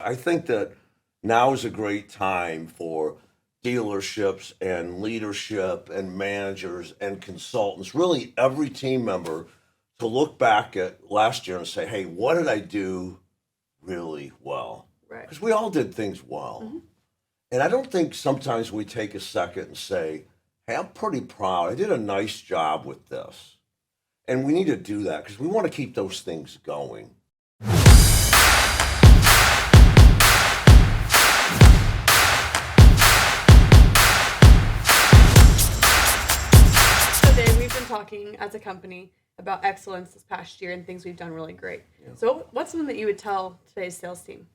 I think that now is a great time for dealerships and leadership and managers and consultants, really every team member, to look back at last year and say, hey, what did I do really well? Right. Because we all did things well. And I don't think sometimes we take a second and say, hey, I'm pretty proud. I did a nice job with this. And we need to do that because we want to keep those things going. So Dave, we've been talking as a company about excellence this past year and things we've done really great. Yeah. So what's something that you would tell today's sales team?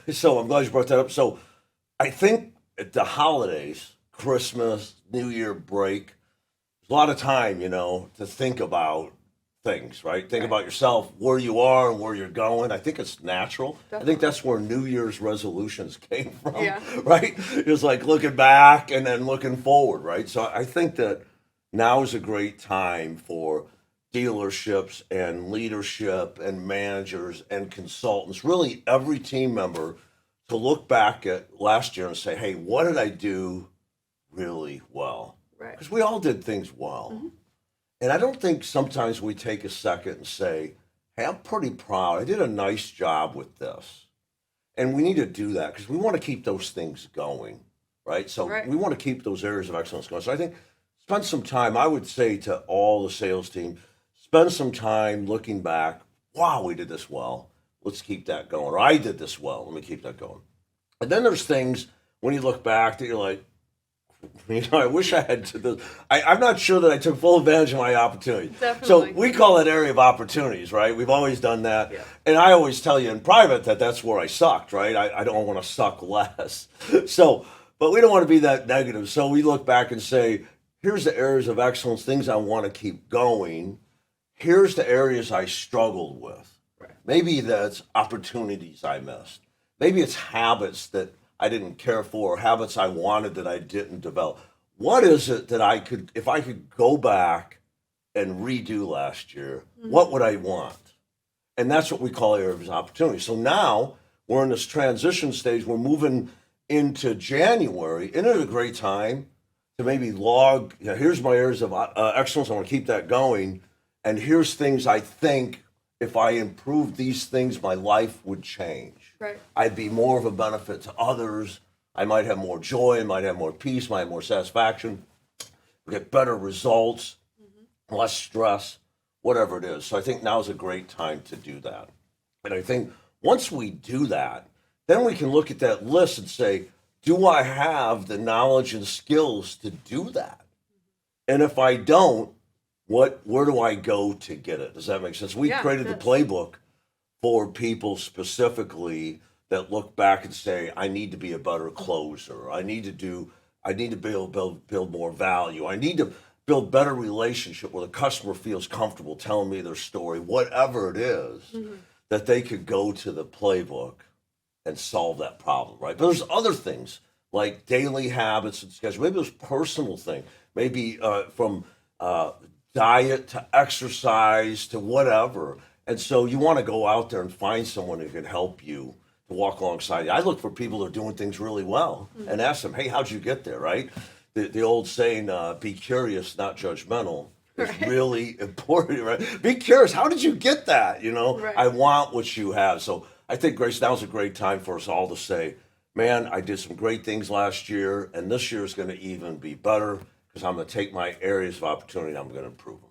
So I'm glad you brought that up. So I think at the holidays, Christmas, New Year break, there's a lot of time, to think about things, right? Think about yourself, where you are and where you're going. I think it's natural. I think that's where New Year's resolutions came from, right? It's like looking back and then looking forward, right? So I think that now is a great time for dealerships and leadership and managers and consultants, really every team member, to look back at last year and say, hey, what did I do really well? Right. Because we all did things well. And I don't think sometimes we take a second and say, hey, I'm pretty proud. I did a nice job with this. And we need to do that because we want to keep those things going, right? So we want to keep those areas of excellence going. So I think spend some time, I would say to all the sales team, spend some time looking back. Wow, we did this well. Let's keep that going. Or I did this well. Let me keep that going. And then there's things when you look back that you're like, I wish I had to this. I'm not sure that I took full advantage of my opportunity. Definitely. So we call it area of opportunities, right? We've always done that. Yeah. And I always tell you in private that that's where I sucked, right? I don't want to suck less. But we don't want to be that negative. So we look back and say, here's the areas of excellence, things I want to keep going. Here's the areas I struggled with. Right. Maybe that's opportunities I missed. Maybe it's habits that I didn't care for, or habits I wanted that I didn't develop. What is it that I could, if I could go back and redo last year, what would I want? And that's what we call areas of opportunity. So now we're in this transition stage. We're moving into January. Isn't it a great time to maybe log, here's my areas of excellence. I want to keep that going. And here's things I think if I improved these things, my life would change. Right. I'd be more of a benefit to others. I might have more joy, I might have more peace, might have more satisfaction, get better results, less stress, whatever it is. So I think now's a great time to do that. And I think once we do that, then we can look at that list and say, do I have the knowledge and skills to do that? And if I don't, where do I go to get it? Does that make sense? We created the playbook for people specifically that look back and say, I need to be a better closer. I need to build more value. I need to build better relationship where the customer feels comfortable telling me their story, whatever it is, that they could go to the playbook and solve that problem, right? But there's other things like daily habits and schedules. Maybe there's personal thing, maybe from diet to exercise to whatever. And so you want to go out there and find someone who can help you to walk alongside you. I look for people that are doing things really well and ask them, hey, how'd you get there, right? The old saying, be curious, not judgmental, is really important, right? Be curious. How did you get that? I want what you have. So I think, Grace, now's a great time for us all to say, man, I did some great things last year, and this year is going to even be better because I'm going to take my areas of opportunity and I'm going to improve them.